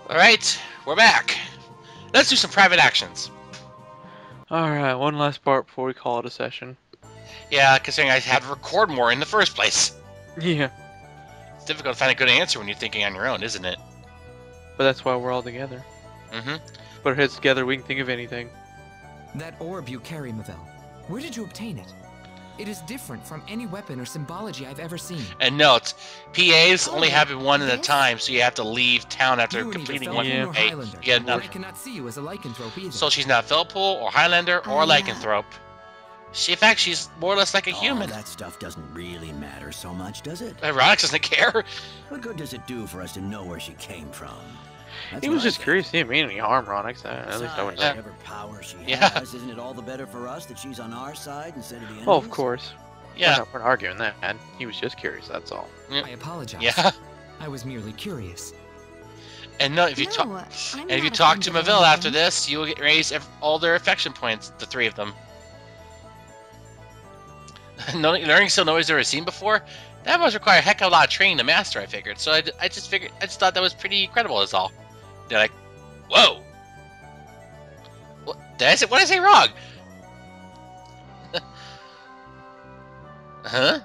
Alright, we're back. Let's do some private actions. Alright, one last part before we call it a session. Yeah, considering I had to record more in the first place. Yeah. It's difficult to find a good answer when you're thinking on your own, isn't it? But that's why we're all together. Mm-hmm. Put our heads together, we can think of anything. That orb you carry, Mavel. Where did you obtain it? It is different from any weapon or symbology I've ever seen. And note, PAs only happen one at a time, so you have to leave town after completing one or PA. Highlander. You get I another. cannot see you as a lycanthrope either. So she's not Felpool or Highlander or lycanthrope. In fact, she's more or less like a human. That stuff doesn't really matter so much, does it? Ronix doesn't care. What good does it do for us to know where she came from? He was just curious. He didn't mean any harm, Ronix. At least I wouldn't say. Whatever power she has, isn't it all the better for us that she's on our side instead of the enemy's? Oh, of course. Yeah. We're not arguing that. He was just curious, that's all. Yeah. I apologize. Yeah. I was merely curious. And no, if you talk to Mavel after this, you will get raised all their affection points, the three of them. Learning still noise they've never seen before, that must require a heck of a lot of training to master, I figured. So I just thought that was pretty incredible, is all. They're like, whoa! What did I say wrong? Huh?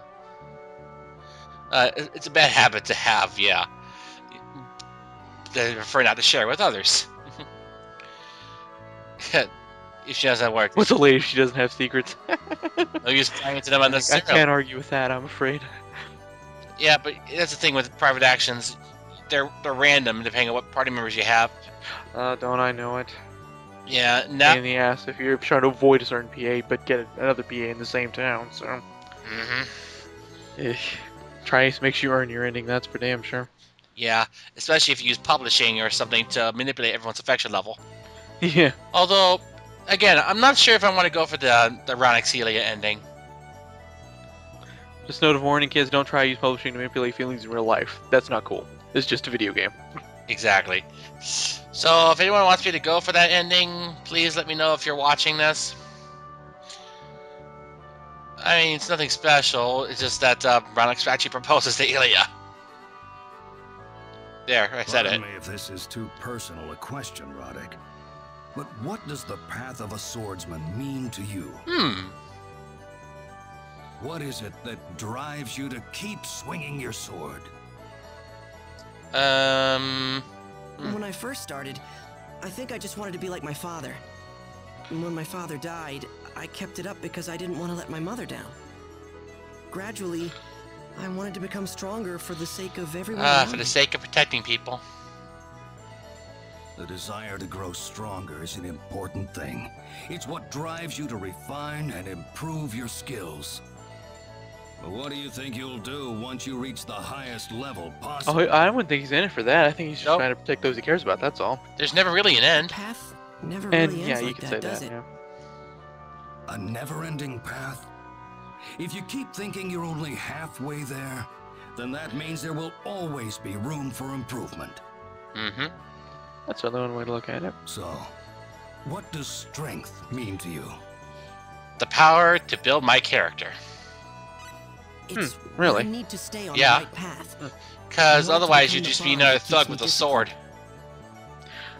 It's a bad habit to have, yeah. They prefer not to share with others. If she doesn't work. What's a lady if she doesn't have secrets? They'll use playing into them on the I can't argue with that, I'm afraid. Yeah, but that's the thing with private actions. They're random depending on what party members you have. Don't I know it? Yeah, Pain in the ass if you're trying to avoid a certain PA but get another PA in the same town, so... Trice makes you earn your ending, that's for damn sure. Yeah, especially if you use publishing or something to manipulate everyone's affection level. Yeah. Although, again, I'm not sure if I want to go for the Ronix Helia ending. Just note of warning, kids, don't try to use publishing to manipulate feelings in real life. That's not cool. It's just a video game. Exactly. So, if anyone wants me to go for that ending, please let me know if you're watching this. I mean, it's nothing special. It's just that Ronix actually proposes to Helia. There, I said it. Pardon me if this is too personal a question, Roddick. But what does the path of a swordsman mean to you? What is it that drives you to keep swinging your sword? When I first started, I think I just wanted to be like my father. And when my father died, I kept it up because I didn't want to let my mother down. Gradually, I wanted to become stronger for the sake of everyone around for the me. sake of protecting people. The desire to grow stronger is an important thing. It's what drives you to refine and improve your skills. But what do you think you'll do once you reach the highest level possible? Oh, I wouldn't think he's in it for that. I think he's just trying to protect those he cares about, that's all. There's never really an end. Path never And really yeah, ends you like could that, say does that, it? yeah. A never-ending path? If you keep thinking you're only halfway there, then that means there will always be room for improvement. That's another one way to look at it. So, what does strength mean to you? The power to build my character. It's really? I need to stay on Yeah. the right path. Because I want to otherwise become you'd the just be bond another that keeps thug me with a disciplined. sword.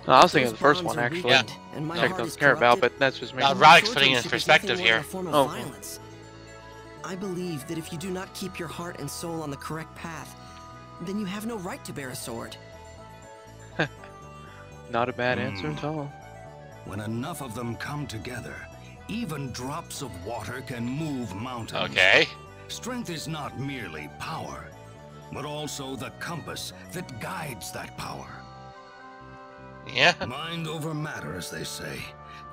No, I was thinking Those of the first bonds one, are actually. weakened, and my Check heart don't is care about, corrupted. but that's just me. Now, Then Roddick's putting it in swordsmanship is perspective nothing more than here. a form of Oh. violence. I believe that if you do not keep your heart and soul on the correct path, then you have no right to bear a sword. Not a bad answer at all. When enough of them come together, even drops of water can move mountains. Okay. Strength is not merely power, but also the compass that guides that power. Yeah. Mind over matter, as they say.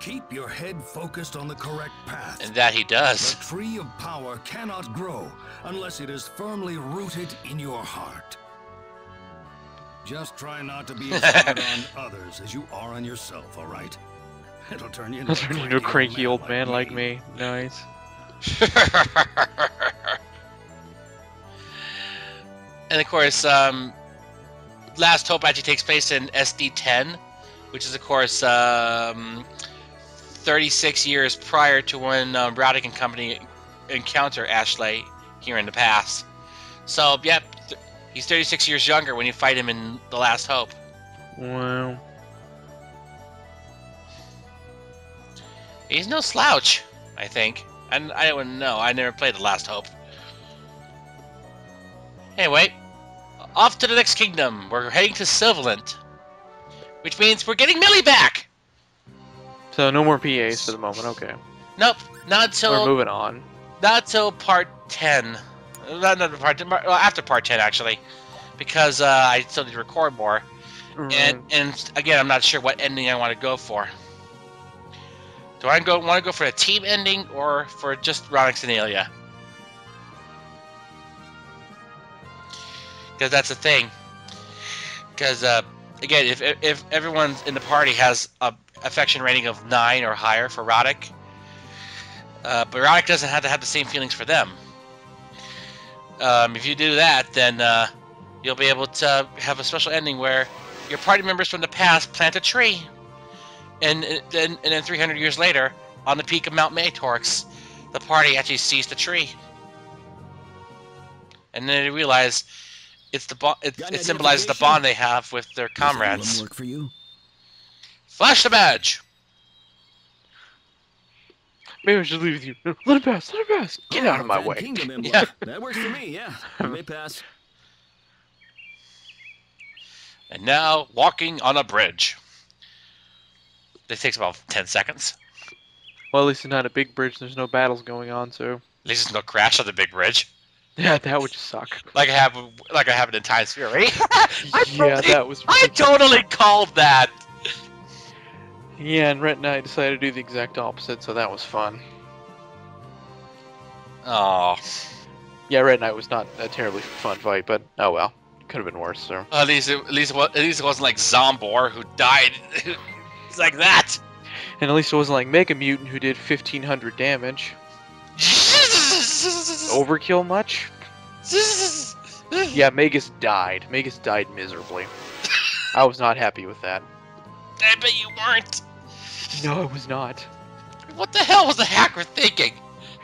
Keep your head focused on the correct path. And that he does. The tree of power cannot grow unless it is firmly rooted in your heart. Just try not to be as hard on others as you are on yourself, all right? It'll turn you into a cranky old man like me. Nice. And of course, Last Hope actually takes place in SD10, which is of course 36 years prior to when Roddick and company encounter Ashley here in the past. So, yep, he's 36 years younger when you fight him in The Last Hope. Wow. He's no slouch, I think. And I don't know. I never played The Last Hope. Anyway, off to the next kingdom. We're heading to Silvalant, which means we're getting Millie back. So no more PAs for the moment. Okay. Nope, not We're until moving on. not till part 10. Not part 10. Well, after part 10 actually, because I still need to record more. And again, I'm not sure what ending I want to go for. Do I want to go for a team ending or for just Ronix and Aelia? Because that's the thing. Because again, if everyone in the party has a affection rating of 9 or higher for Roddick, but Roddick doesn't have to have the same feelings for them. If you do that, then you'll be able to have a special ending where your party members from the past plant a tree, and then 300 years later, on the peak of Mount Matorx, the party actually sees the tree, and then they realize it's the it symbolizes the bond they have with their comrades. Work for you? Flash the badge. Maybe I should leave with you. No, let it pass. Let it pass. Get out of my Van way. Kingdom emblem. Yeah. That works for me, yeah. You may pass. And now, walking on a bridge. This takes about 10 seconds. Well, at least it's not a big bridge. There's no battles going on, so At least there's no crash on the big bridge. yeah, that would just suck. Like I have in Times Fury. Yeah, that was. I totally called that. Yeah, and Rhett and I decided to do the exact opposite, so that was fun. Oh, Yeah, Rhett and I was not a terribly fun fight, but oh well, could have been worse. So at least it wasn't like Zombor who died. It's like that. and at least it wasn't like Mega Mutant who did 1,500 damage. Overkill much? Yeah, Magus died. Magus died miserably. I was not happy with that. I bet you weren't. No, I was not. What the hell was the hacker thinking?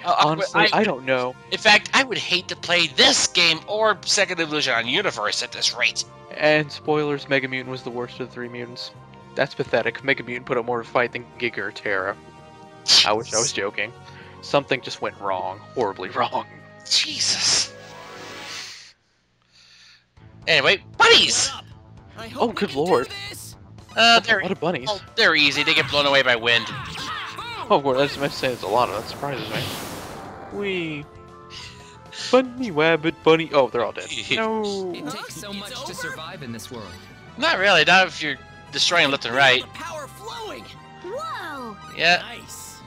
Honestly, I don't know. In fact, I would hate to play this game or Second Evolution on Universe at this rate. And spoilers, Mega Mutant was the worst of the 3 mutants. That's pathetic. Mega Mutant put up more of a fight than Giga or Terra. I wish I was joking. Something just went wrong. Horribly wrong. Jesus. Anyway, bunnies! Oh, good lord. They're, A lot of bunnies. oh, they're easy. They get blown away by wind. Oh, well, that's I say there's a lot of that. Surprises me. Wee. Bunny, wabbit, bunny. Oh, they're all dead. No. It takes so much to survive in this world. Not really. Not if you're destroying them left and right. The power flowing. Whoa! Yeah. Nice.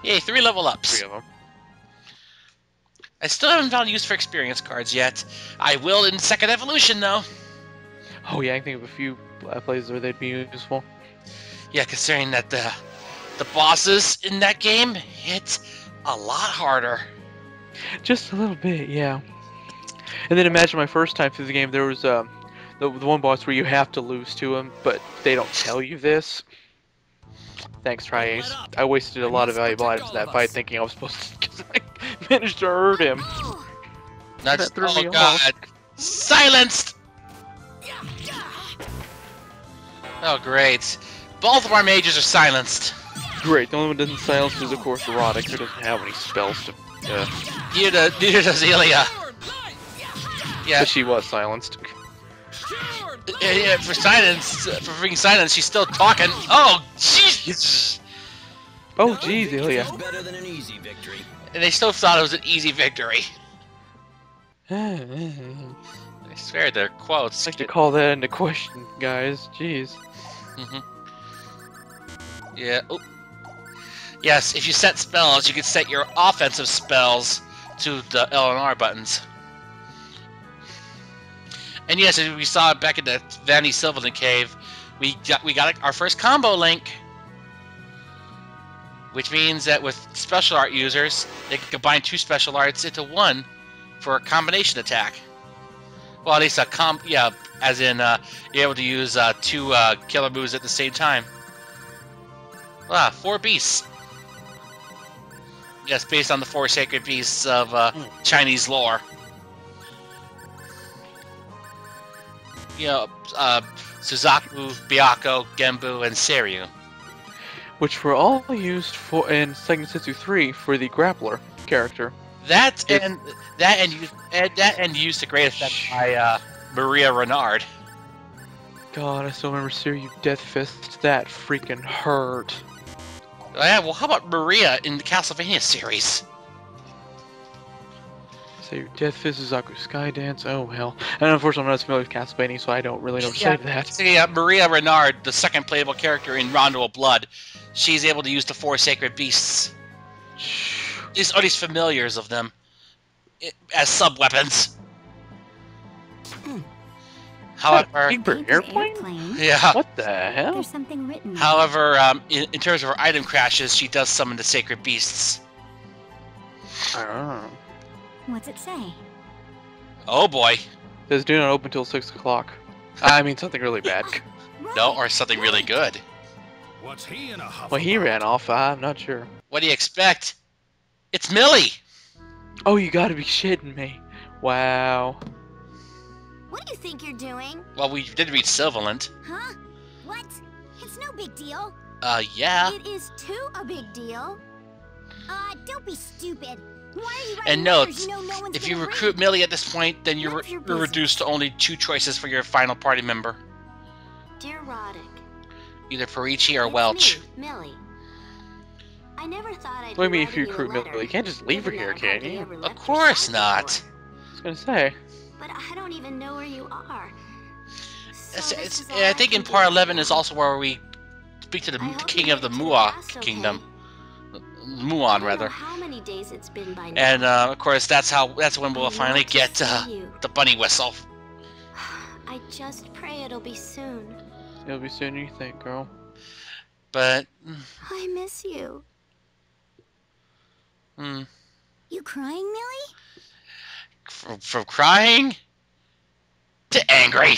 Yay, 3 level ups. 3 of them. I still haven't found use for experience cards yet. I will in Second Evolution, though. Oh yeah, I can think of a few places where they'd be useful. Yeah, considering that the bosses in that game hit a lot harder. Just a little bit, yeah. And then imagine my first time through the game, there was the one boss where you have to lose to him, but they don't tell you this. Thanks, Tri-Ace. I wasted a lot of valuable items in that fight thinking I was supposed to, because I managed to hurt him. That's, That threw me oh off. god. Silenced! Oh great. Both of our mages are silenced. Great, the only one that doesn't silence is of course Roddick, who doesn't have any spells to... Neither does Ilya. Yeah, But she was silenced. yeah, for silence, for being silent, she's still talking. Oh, jeez! Oh jeez, Ilya. It's better than an easy victory. And they still thought it was an easy victory. I I swear, their quotes. like to call that into question, guys. Jeez. Yeah. Oh. Yes, if you set spells, you can set your offensive spells to the L and R buttons. And yes, as we saw back in the Vanny Silvalant cave, we got our first combo link, which means that with special art users, they can combine 2 special arts into 1 for a combination attack. Well, at least as in you're able to use 2 killer moves at the same time. Wow, 4 beasts. Yes, based on the 4 sacred beasts of Chinese lore. You know, Suzaku, Byakko, Genbu, and Seiryu. Which were all used for in Second Sensu 3 for the grappler character. That and used to great effect by Maria Renard. God, I still remember Seiryu Death Fist. That freaking hurt. Yeah, well, how about Maria in the Castlevania series? Seiryu Death Fist, Suzaku Skydance. Oh hell. And unfortunately, I'm not familiar with Castlevania, so I don't really know what to say to that. So yeah, Maria Renard, the second playable character in Rondo of Blood, she's able to use the 4 sacred beasts. These are these familiars of them as sub-weapons. However, Big airplane? yeah. What the hell? There's something written. However, in terms of her item crashes, she does summon the sacred beasts. I don't know. What's it say? Oh boy. Says do not open till 6 o'clock. I mean something really bad. No, or something really good. What's he in a huff Well, he about? ran off. I'm not sure. What do you expect? It's Millie! Oh, you gotta be shitting me. Wow. What do you think you're doing? Well, we did read Silvalant. Huh? What? It's no big deal. Yeah. It is too a big deal. Don't be stupid. Why are you writing And letters note, you know no one's if you gonna recruit read? Millie at this point, then None you're of your reduced to only 2 choices for your final party member. Dear Roddick, Either Perici or it's Welch. me, Millie. I never thought I'd What do you be mean if you writing recruit a Millie? letter, You can't just leave her given here, that I've can hardly you? ever Of left your course side not. before. I was gonna say. But I don't even know where you are. So It's, this it's, is all I think can in do part right 11 now. is also where we speak to the I hope king you of the made it to Mua class kingdom. okay. I Muon, don't know rather. how many days it's been by now. And, of course, that's when I we'll finally want to get see you. the bunny whistle. I just pray it'll be soon. It'll be sooner you think, girl. But, I miss you. hmm, You crying, Millie? from crying to angry.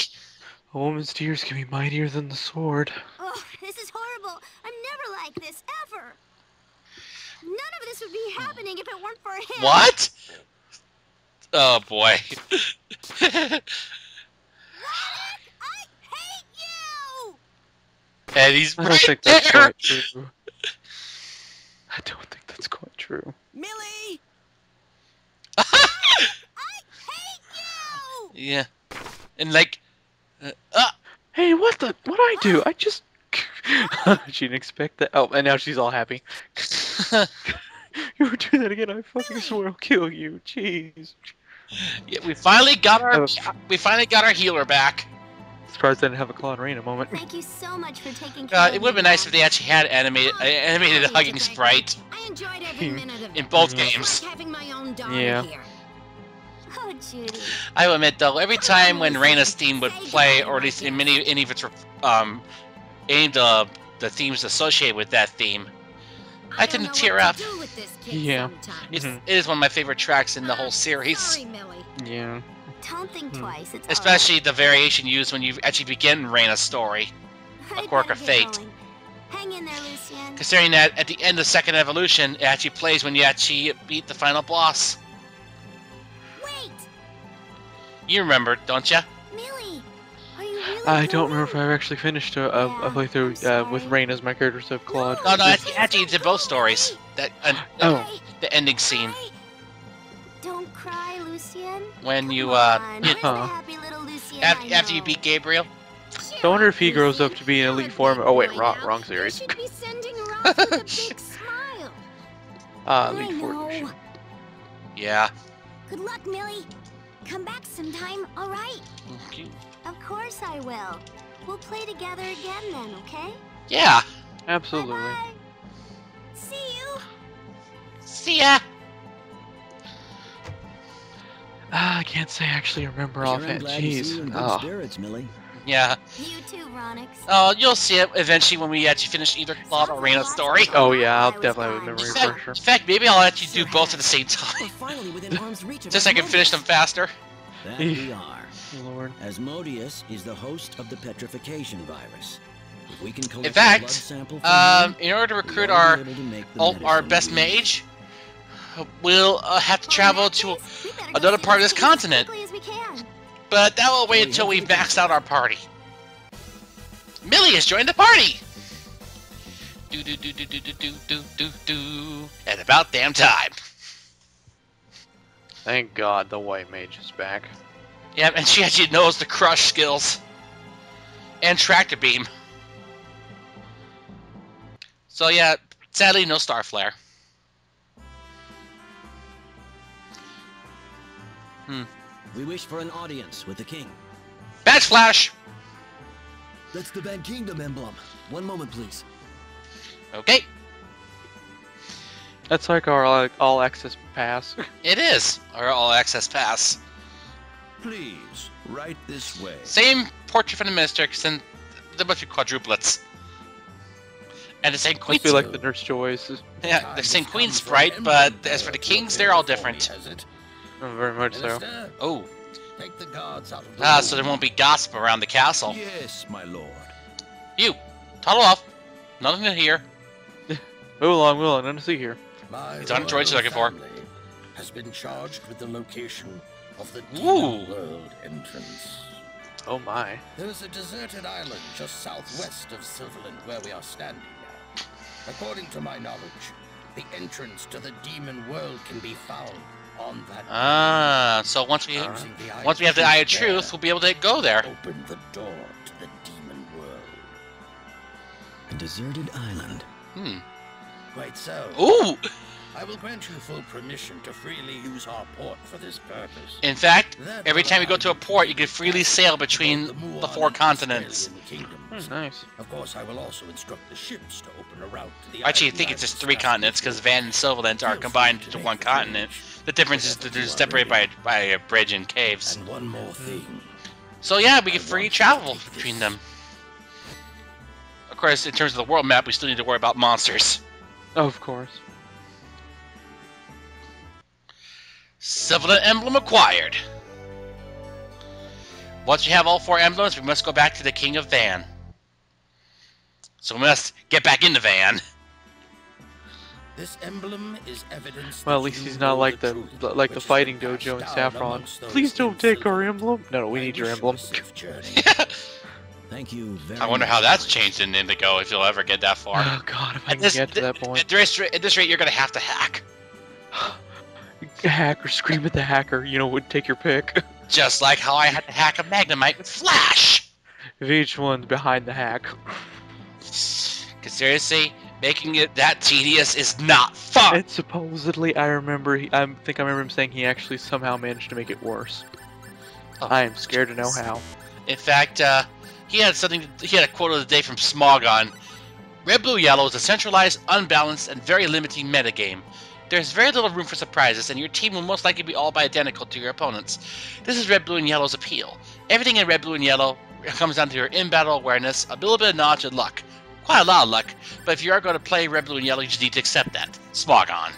A woman's tears can be mightier than the sword. Oh, this is horrible. I'm never like this, ever. None of this would be happening if it weren't for him. What? Oh boy. Roddick, I hate you! And he's I don't right think that's there. quite true. I don't think that's quite true. Millie! I hate you! Yeah. And like, Hey, what I do? I just... she didn't expect that. Oh, and now she's all happy. You ever do that again, I fucking swear I'll kill you. Jeez. yeah, we finally got our Oh. healer back. Surprised I didn't have a Claude Rain a moment. Thank you so much for taking care of It would have been me, nice if they actually had animated Oh, hugging sprite I enjoyed every minute of it. in both Mhm. games. Like having my own daughter Yeah. here. Oh, Judy. I will admit though, every time when Reina's theme would play, or at least in any of its any of the themes associated with that theme, I tend to tear up. Yeah. It Mhm. is one of my favorite tracks in the whole series. Sorry, Millie. Yeah. Don't think twice. It's Especially the variation used when you actually begin Reina's story. all right. A Quirk I'd of better get Fate. going. Hang in there, Lucien. Considering that at the end of Second Evolution, it actually plays when you actually beat the final boss. Wait, You remember, don't you? Millie. Are you really? I don't going? remember if I ever actually finished a I'm playthrough with sorry. Rain as my character instead of Claude. No, Please actually, don't it's in both go stories. away. Oh. The ending scene Hey, don't cry, Lucien. when you Come on, where's the Huh. happy little Lucien I after you know? beat Gabriel. So I wonder if he grows up to be an elite form. Oh wait, wrong You series. should be sending her off with a big smile. Elite I Form. know. Yeah. Good luck, Millie. Come back sometime, all right? Of course I will. We'll play together again then, okay? Yeah. Absolutely. Bye-bye. See you. See ya. I can't say I actually remember Sure, I'm offhand. glad to see you Jeez. in good Oh. spirits, Millie. Yeah. You too, Ronix. Oh, you'll see it eventually when we actually finish either Claude or Reina's story. Oh yeah, I'll I was definitely have a gone. memory In for fact, sure. in fact, maybe I'll actually do both at the same We're time, finally within arm's reach of just so I can finish them Asmodeus. faster. That we are. Lord. Asmodeus is the host of the petrification virus. If we can collect In a blood fact, sample from him, in order to recruit we'll our be able to make the our medicine best we mage, we'll have to Well, in travel that to case, we better go another see part of this Lucien as continent. quickly as we can. but that will wait Well, until you we've have to maxed out our party. Millie has joined the party! Do do do do do do do do do do. At about damn time. Thank God the white mage is back. Yeah, and she actually knows the crush skills. And tractor beam. So yeah, sadly no star flare. We wish for an audience with the king. Badge flash! That's the Van Kingdom emblem. One moment, please. Okay, That's like our all access pass. it is. Our all access pass. Please, right this way. Same portrait from the minister, and there must be quadruplets. And the same queen. Must be like the Nurse Joyce. Yeah, the same queen sprite, but as for the kings, they're all different. Oh, very much so. Oh. Take the guards out of the So there won't be gossip around the castle. Yes, my lord. You, toddle off. Nothing to hear. Move along, nothing to see here. My It's on the droids you're looking for. family has been charged with the location of the Ooh. Demon World entrance. Oh my. There is a deserted island just southwest of Silvalant where we are standing now. According to my knowledge, the entrance to the Demon World can be found on that Ah, so once we Using the have the Eye of there, Truth, we'll be able to go there. open the door to the Demon World. A deserted island. Quite so. Ooh! I will grant you full permission to freely use our port for this purpose. In fact, That every time you go allows to a port, you can freely sail between both the Muon 4 and continents. Australian kingdoms. Nice. Of course, I will also instruct the ships to open a route to the Actually, I island think it's just discussed 3 continents, because Van and Silverland are combined into 1 continent. The difference is that they're separated by a bridge and caves. And one more thing. So yeah, we can free travel between them. Of course, in terms of the world map, we still need to worry about monsters. Of course. Silvalant emblem acquired. Once you have all 4 emblems, we must go back to the King of Van. So we must get back into Van. This emblem is evidence. Well, at that least you he's know not like the truth, like the which has fighting been dojo in passed down Saffron. amongst those Please don't in take our Silvalant. emblem. No, we I need your wish you emblem. a safe journey. Thank you very I wonder much. how that's changed in Indigo, if you'll ever get that far. Oh God, if I At can get to that point. At this rate, you're gonna have to hack. Hacker, scream at the hacker. You know, would take your pick. Just like how I had to hack a Magnemite with Flash! If each one's behind the hack. Because seriously, making it that tedious is not fun! And supposedly, I think I remember him saying he actually somehow managed to make it worse. Oh, I am scared to know how. In fact, he had a quote of the day from Smogon. Red, Blue, Yellow is a centralized, unbalanced, and very limiting metagame. There's very little room for surprises, and your team will most likely be all by identical to your opponents. This is Red, Blue, and Yellow's appeal. Everything in Red, Blue, and Yellow comes down to your in-battle awareness, a little bit of knowledge, and luck. Quite a lot of luck, but if you are going to play Red, Blue, and Yellow, you just need to accept that. Smogon.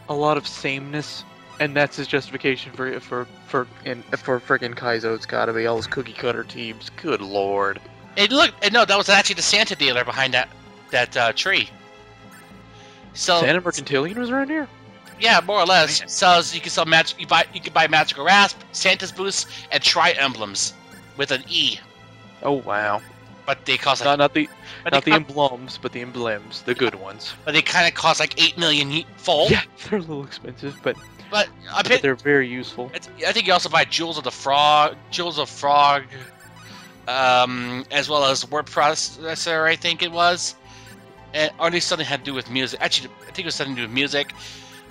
A lot of sameness, and that's his justification for friggin' Kaizo. It's gotta be all those cookie cutter teams. Good lord. Hey, look, no, that was actually the Santa dealer behind that tree. So Santa Mercantilian was around here. yeah, more or less. Sells you can sell magic. You can buy Magical Rasp, Santa's Boost, and Tri Emblems with an E. Oh wow. But they cost like, Not the but they, emblems, but the emblems, the good ones. but they kind of cost like 8 million full. Yeah, they're a little expensive, but I bet they're very useful. I think you also buy Jewels of Frog, as well as Word Processor. I think it was, and or at least something had to do with music. Actually, I think it was something to do with music,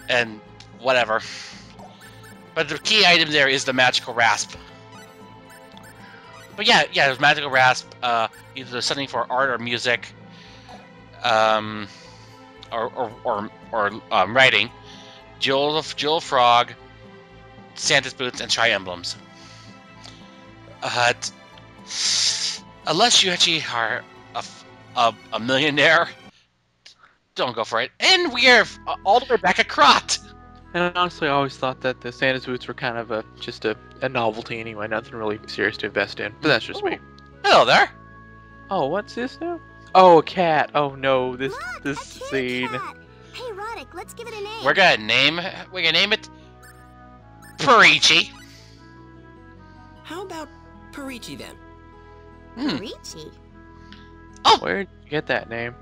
and whatever. But the key item there is the Magical Rasp. But yeah, it was Magical Rasp. Either there's something for art or music, or writing. Jewel Frog, Santa's Boots, and Tri Emblems. Unless you actually are a millionaire, don't go for it. And we are all the way back at Krot. And honestly, I always thought that the Santa's boots were kind of just a novelty anyway, nothing really serious to invest in. But that's just me. Hello there. Oh, what's this now? Oh, a cat. Oh no, this Look, a scene. kitty cat. Hey, Roddick, let's give it a name. We're gonna name it Parichi. How about Parichi then? Ricci. Oh! Where'd you get that name?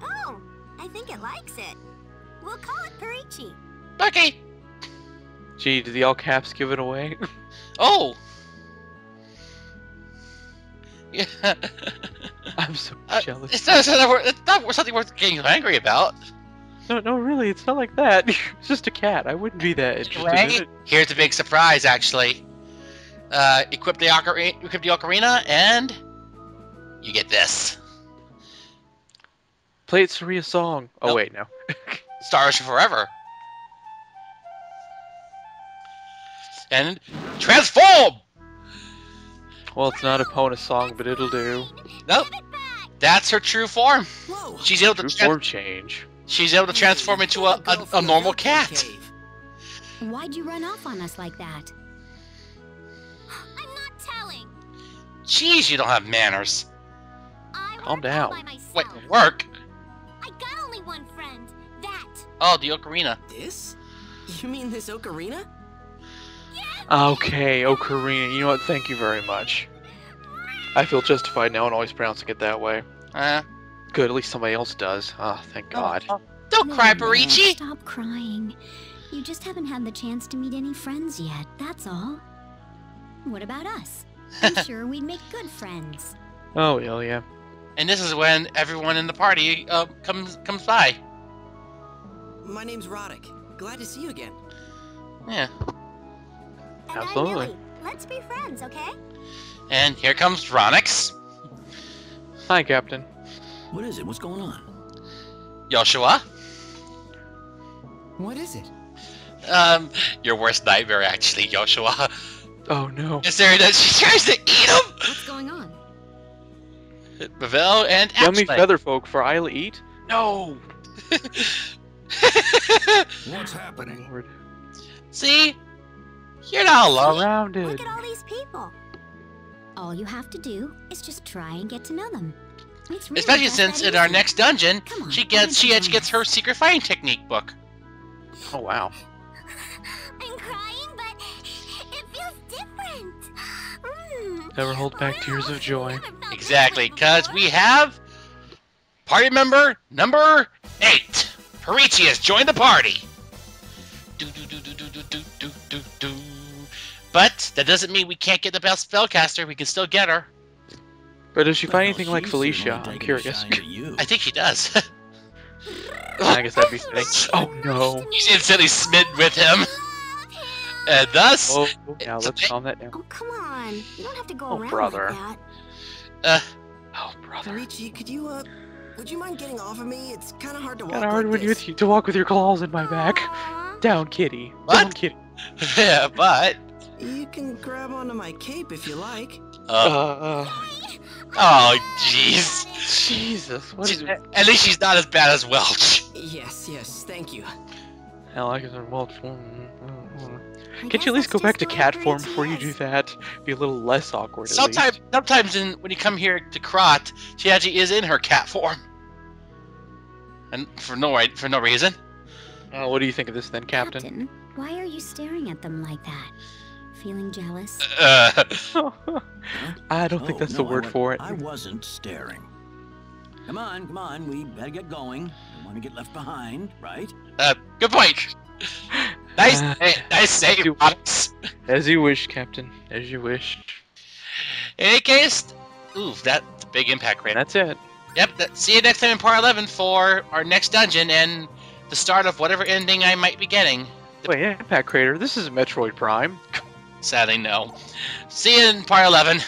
Oh, I think it likes it. We'll call it Perichi. Okay. Gee, did the all caps give it away? Oh! Yeah. I'm so jealous. It's not something worth getting angry about. No, really, it's not like that. It's just a cat. I wouldn't be that interested in Anyway, it. here's the big surprise, actually. Equip the ocarina, and you get this. Play it Saria song. Oh, Nope. wait, no. Star Ocean Forever. And transform! Well, it's not a Pona song, but it'll do. Nope. That's her true form. Whoa! She's able to True form change. she's able to transform into a normal cat. Why'd you run off on us like that? I'm not telling. Jeez, you don't have manners. I Calm work all down. by myself. Wait, work? I got only one friend. That. Oh, the ocarina. This? You mean this ocarina? Okay, Ocarina. You know what? Thank you very much. I feel justified now in always pronouncing it that way. Good, at least somebody else does. Ah, thank God. Don't cry, No, Perichi. Stop crying. You just haven't had the chance to meet any friends yet, that's all. What about us? I'm sure we'd make good friends. Oh, hell yeah. And this is when everyone in the party comes by. My name's Roddick. Glad to see you again. Yeah. And Absolutely. I'm Millie. Let's be friends, okay? And here comes Ronix, Hi, Captain. What is it? What's going on? Joshua. What is it? Your worst nightmare, actually, Joshua. Oh, no. Is there that she tries to eat him? What's going on? Mavel and Yummy Ashley. feather folk for I'll eat? No! What's happening? Lord. See? You're not alone. Surrounded. Look at all these people. All you have to do is just try and get to know them. It's really Especially just since that in our easy. next dungeon, Come on, she why don't you join gets her us? secret fighting technique book. Oh, wow. I'm crying, but it feels different. Never hold back tears of joy. Exactly, because we have party member number 8. Perichi has joined the party. Do do do do do do do do do do. But that doesn't mean we can't get the best spellcaster. We can still get her. But does she find Well, anything like she's Felicia? certainly I'm taking a curious. shine to you. I think she does. I guess that'd be fitting. Oh, no. She's instantly smitten with him, and thus, Oh, now let's calm that down. Oh, come on. You don't have to go Oh, around brother. like that. Oh, brother. Perichi, could you, would you mind getting off of me? It's kind of hard to walk Kinda hard like when you this. to walk with your claws in my back. Aw. Down, kitty. What? Down, kitty. yeah, but You can grab onto my cape if you like. oh jeez. Jesus. What is it? At least she's not as bad as Welch. Yes, thank you. Hell, I guess I'm well. I Can't guess you at least that's go back to just cat what form Perichi before you do is. that? Be a little less awkward at Sometimes least. when you come here to Krot, she actually is in her cat form, and for no reason. What do you think of this then, Captain? Why are you staring at them like that? Feeling jealous? I don't think Oh, that's no, the word for it. I wasn't staring. Come on, we better get going. Don't want to get left behind, right? Good point. Nice, nice save, you- Onyx. As you wish, Captain. As you wish. In any case, ooh, that's a big impact And rate. that's it. Yep. See you next time in part 11 for our next dungeon and the start of whatever ending I might be getting. Wait, Impact Crater. This is Metroid Prime. Sadly, no. See you in part 11.